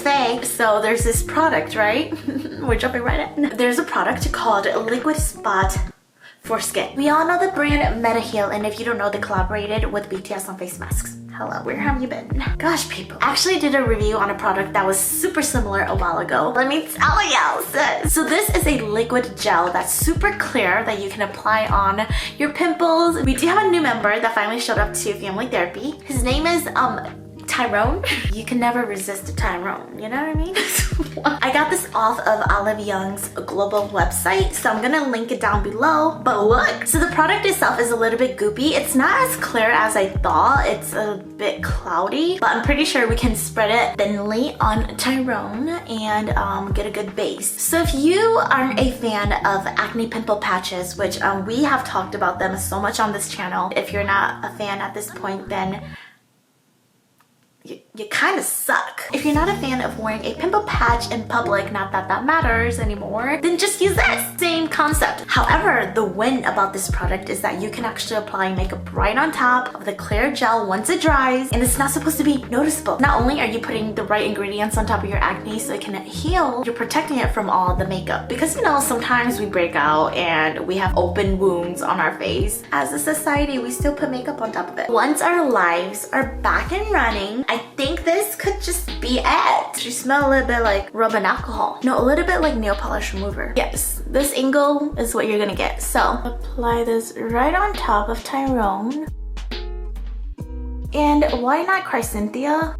heyitsfeiii. So there's this product, right? We're jumping right in. There's a product called Liquid Spot for Skin. We all know the brand MEDIHEAL, and if you don't know, they collaborated with BTS on face masks. Hello, where have you been? Gosh, people. I actually did a review on a product that was super similar a while ago. Let me tell you, sis. So this is a liquid gel that's super clear that you can apply on your pimples. We do have a new member that finally showed up to family therapy. His name is Tyrone. You can never resist Tyrone, you know what I mean? I got this off of Olive Young's global website, so I'm gonna link it down below. But look, so the product itself is a little bit goopy. It's not as clear as I thought. It's a bit cloudy, but I'm pretty sure we can spread it thinly on Tyrone and get a good base. So if you aren't a fan of acne pimple patches, which we have talked about them so much on this channel, if you're not a fan at this point, then you kind of suck. If you're not a fan of wearing a pimple patch in public, not that that matters anymore, then just use this. Same concept. However, the win about this product is that you can actually apply makeup right on top of the clear gel once it dries, and it's not supposed to be noticeable. Not only are you putting the right ingredients on top of your acne so it can heal, you're protecting it from all the makeup. Because you know, sometimes we break out and we have open wounds on our face. As a society, we still put makeup on top of it. Once our lives are back and running, I think this could just be it. You smell a little bit like rubbing alcohol. No, a little bit like nail polish remover. Yes, this angle is what you're gonna get. So apply this right on top of Tyrone. And why not Cynthia?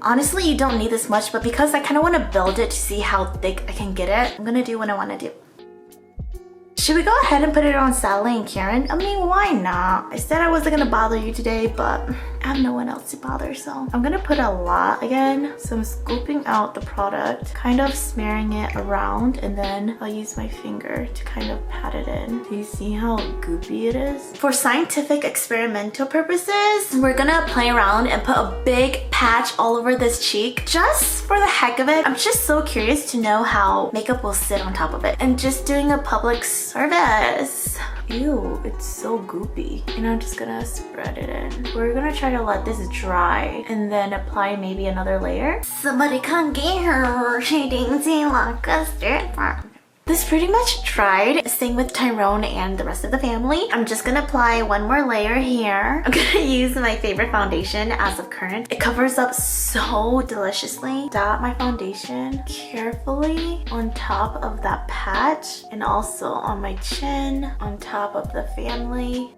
Honestly, you don't need this much, but because I kind of want to build it to see how thick I can get it, I'm gonna do what I want to do. Should we go ahead and put it on Sally and Karen? I mean, why not? I said I wasn't gonna bother you today, but I have no one else to bother, so I'm gonna put a lot again. So I'm scooping out the product, kind of smearing it around, and then I'll use my finger to kind of pat it in. Do you see how goopy it is? For scientific experimental purposes, we're gonna play around and put a big patch all over this cheek just for the heck of it. I'm just so curious to know how makeup will sit on top of it. And just doing a public service. Ew, it's so goopy. And I'm just gonna spread it in. We're gonna try to let this dry and then apply maybe another layer. Somebody come get her. She thinks he like a stripper. This pretty much dried. Same with Tyrone and the rest of the family. I'm just gonna apply one more layer here. I'm gonna use my favorite foundation as of current. It covers up so deliciously. Dot my foundation carefully on top of that patch and also on my chin, on top of the family.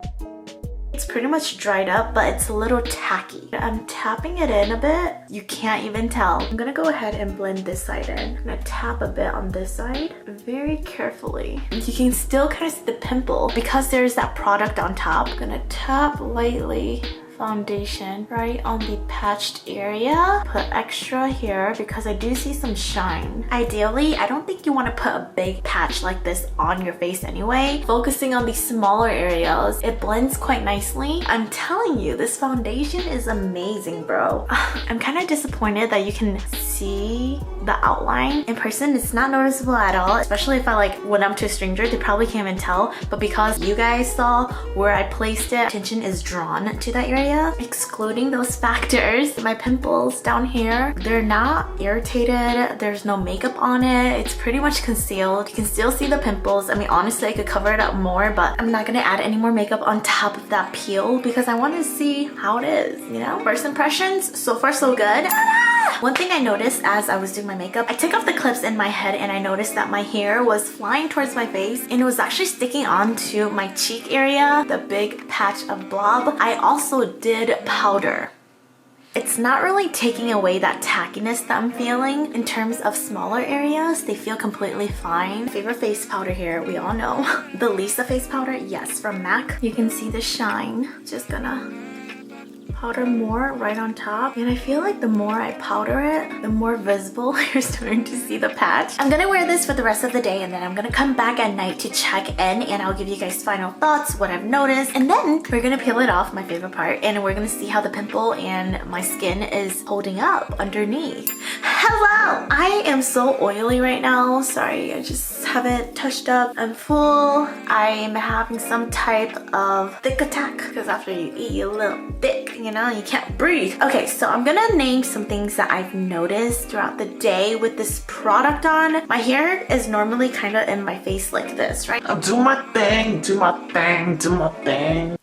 It's pretty much dried up, but it's a little tacky. I'm tapping it in a bit. You can't even tell. I'm gonna go ahead and blend this side in. I'm gonna tap a bit on this side very carefully. You can still kind of see the pimple because there's that product on top. I'm gonna tap lightly. Foundation right on the patched area. Put extra here because I do see some shine. Ideally, I don't think you want to put a big patch like this on your face anyway. Focusing on these smaller areas, it blends quite nicely. I'm telling you, this foundation is amazing, bro. I'm kind of disappointed that you can see the outline. In person, it's not noticeable at all, especially if I went up to a stranger, they probably can't even tell. But because you guys saw where I placed it, attention is drawn to that area. Excluding those factors, my pimples down here, they're not irritated. There's no makeup on it. It's pretty much concealed. You can still see the pimples. I mean, honestly, I could cover it up more, but I'm not gonna add any more makeup on top of that peel because I want to see how it is, you know? First impressions, so far so good. One thing I noticed as I was doing my makeup, I took off the clips in my head and I noticed that my hair was flying towards my face and it was actually sticking onto my cheek area, the big patch of blob. I also did powder. It's not really taking away that tackiness that I'm feeling. In terms of smaller areas, they feel completely fine. Favorite face powder here, we all know. The Lisa face powder, yes, from MAC. You can see the shine. Just gonna powder more right on top, and I feel like the more I powder it, the more visible you're starting to see the patch. I'm gonna wear this for the rest of the day and then I'm gonna come back at night to check in and I'll give you guys final thoughts, what I've noticed, and then we're gonna peel it off, my favorite part, and we're gonna see how the pimple and my skin is holding up underneath. Hello! I am so oily right now. Sorry, I just haven't touched up. I'm full. I'm having some type of thick attack because after you eat, you're a little thick, you know, you can't breathe. Okay, so I'm gonna name some things that I've noticed throughout the day with this product on. My hair is normally kind of in my face like this, right? I'll do my thing, do my thing, do my thing.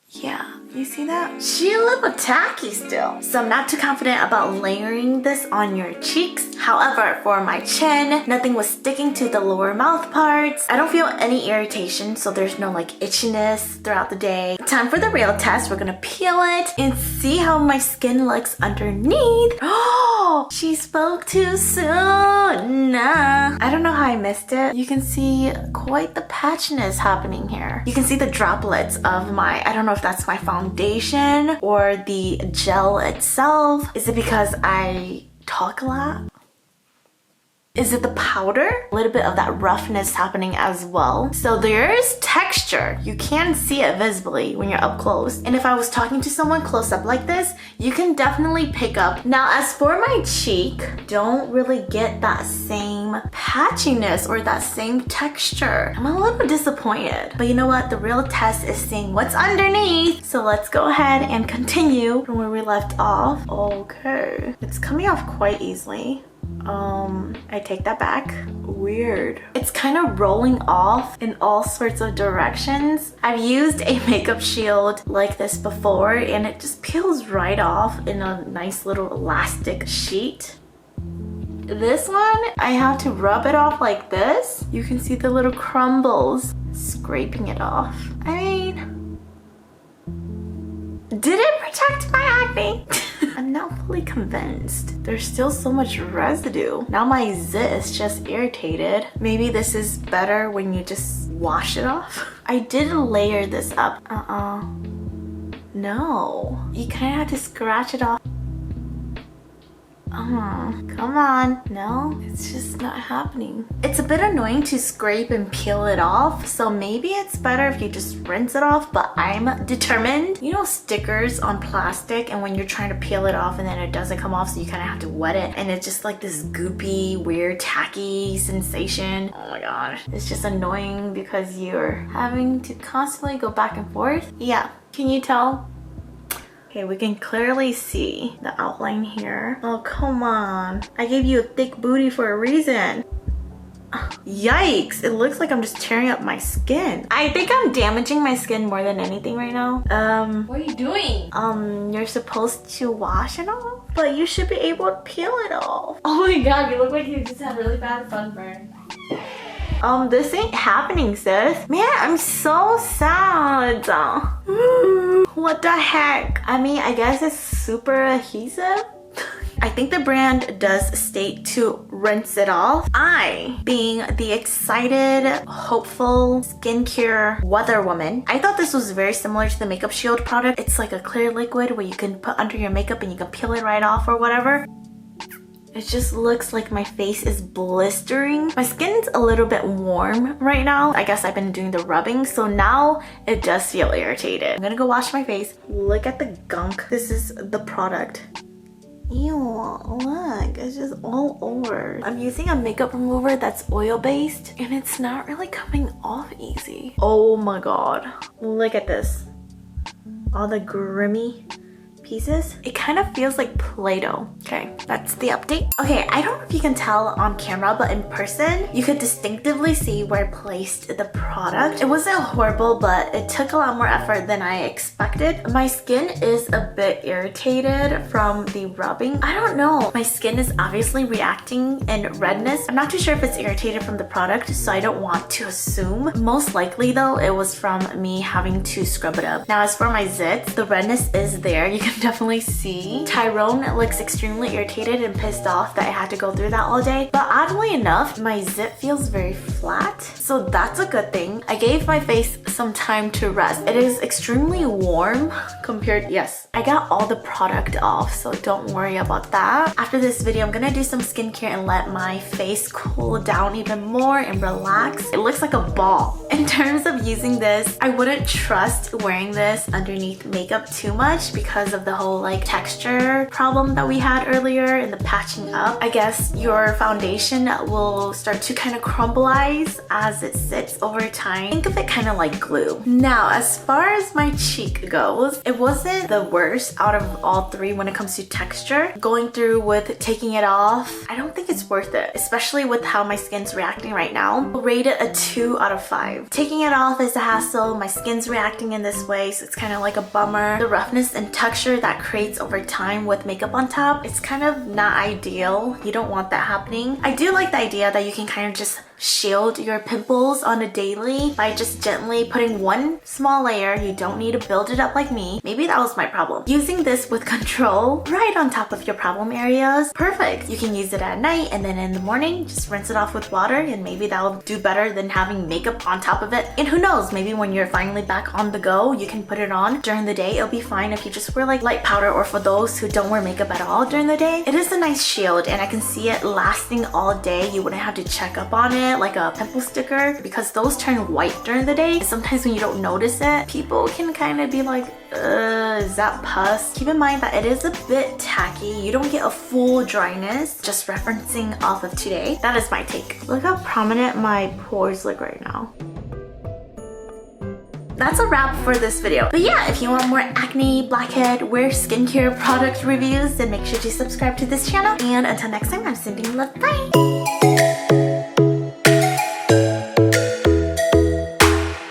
Yeah. You see that? She a little tacky still. So I'm not too confident about layering this on your cheeks. However, for my chin, nothing was sticking to the lower mouth parts. I don't feel any irritation, so there's no like itchiness throughout the day. Time for the real test. We're gonna peel it and see how my skin looks underneath. Oh, she spoke too soon. Nah. I don't know how I missed it. You can see quite the patchiness happening here. You can see the droplets of my, I don't know if that's my foundation or the gel itself. Is it because I talk a lot? Is it the powder? A little bit of that roughness happening as well. So there is texture. You can see it visibly when you're up close. And if I was talking to someone close up like this, you can definitely pick up. Now, as for my cheek, don't really get that same patchiness or that same texture. I'm a little disappointed. But you know what? The real test is seeing what's underneath. So let's go ahead and continue from where we left off. Okay. It's coming off quite easily. I take that back. Weird. It's kind of rolling off in all sorts of directions. I've used a makeup shield like this before and it just peels right off in a nice little elastic sheet. This one, I have to rub it off like this. You can see the little crumbles scraping it off. I mean, did it protect my acne? I'm not fully convinced. There's still so much residue. Now my zit is just irritated. Maybe this is better when you just wash it off. I did layer this up. No. You kind of have to scratch it off. Come on. No, it's just not happening. It's a bit annoying to scrape and peel it off, so maybe it's better if you just rinse it off, but I'm determined. You know stickers on plastic and when you're trying to peel it off and then it doesn't come off, so you kind of have to wet it and it's just like this goopy, weird, tacky sensation. Oh my god. It's just annoying because you're having to constantly go back and forth. Yeah, can you tell? Okay, we can clearly see the outline here. Oh, come on. I gave you a thick booty for a reason. Yikes, it looks like I'm just tearing up my skin. I think I'm damaging my skin more than anything right now. What are you doing? You're supposed to wash it off, but you should be able to peel it off. Oh my god, you look like you just had really bad sunburn. This ain't happening, sis. Man, I'm so sad. What the heck? I mean, I guess it's super adhesive. I think the brand does state to rinse it off. I, being the excited, hopeful skincare weather woman, I thought this was very similar to the Makeup Shield product. It's like a clear liquid where you can put under your makeup and you can peel it right off or whatever. It just looks like my face is blistering. My skin's a little bit warm right now. I guess I've been doing the rubbing, so now it does feel irritated. I'm gonna go wash my face. Look at the gunk. This is the product. Ew, look, it's just all over. I'm using a makeup remover that's oil-based and it's not really coming off easy. Oh my god. Look at this. All the grimy pieces. It kind of feels like Play-Doh. Okay, that's the update. Okay, I don't know if you can tell on camera, but in person, you could distinctively see where I placed the product. It wasn't horrible, but it took a lot more effort than I expected. My skin is a bit irritated from the rubbing. I don't know. My skin is obviously reacting in redness. I'm not too sure if it's irritated from the product, so I don't want to assume. Most likely though, it was from me having to scrub it up. Now, as for my zits, the redness is there. You can definitely see. Tyrone looks extremely irritated and pissed off that I had to go through that all day. But oddly enough, my zit feels very flat. So that's a good thing. I gave my face some time to rest. It is extremely warm compared, yes. I got all the product off, so don't worry about that. After this video, I'm gonna do some skincare and let my face cool down even more and relax. It looks like a ball. In terms of using this, I wouldn't trust wearing this underneath makeup too much because of the the whole like texture problem that we had earlier in the patching up. I guess your foundation will start to kind of crumbleize as it sits over time. Think of it kind of like glue. Now, as far as my cheek goes, it wasn't the worst out of all three when it comes to texture. Going through with taking it off, I don't think it's worth it, especially with how my skin's reacting right now. I'll rate it a 2 out of 5. Taking it off is a hassle. My skin's reacting in this way, so it's kind of like a bummer. The roughness and texture that creates over time with makeup on top, it's kind of not ideal. You don't want that happening. I do like the idea that you can kind of just shield your pimples on a daily by just gently putting one small layer. You don't need to build it up like me. Maybe that was my problem. Using this with control right on top of your problem areas, perfect. You can use it at night and then in the morning, just rinse it off with water and maybe that'll do better than having makeup on top of it. And who knows, maybe when you're finally back on the go, you can put it on during the day. It'll be fine if you just wear like light powder, or for those who don't wear makeup at all during the day. It is a nice shield and I can see it lasting all day. You wouldn't have to check up on it like a pimple sticker because those turn white during the day. Sometimes when you don't notice it, people can kind of be like, is that pus? Keep in mind that it is a bit tacky. You don't get a full dryness. Just referencing off of today. That is my take. Look how prominent my pores look right now. That's a wrap for this video. But yeah, if you want more acne, blackhead, wear skincare product reviews, then make sure to subscribe to this channel. And until next time, I'm sending love. Bye!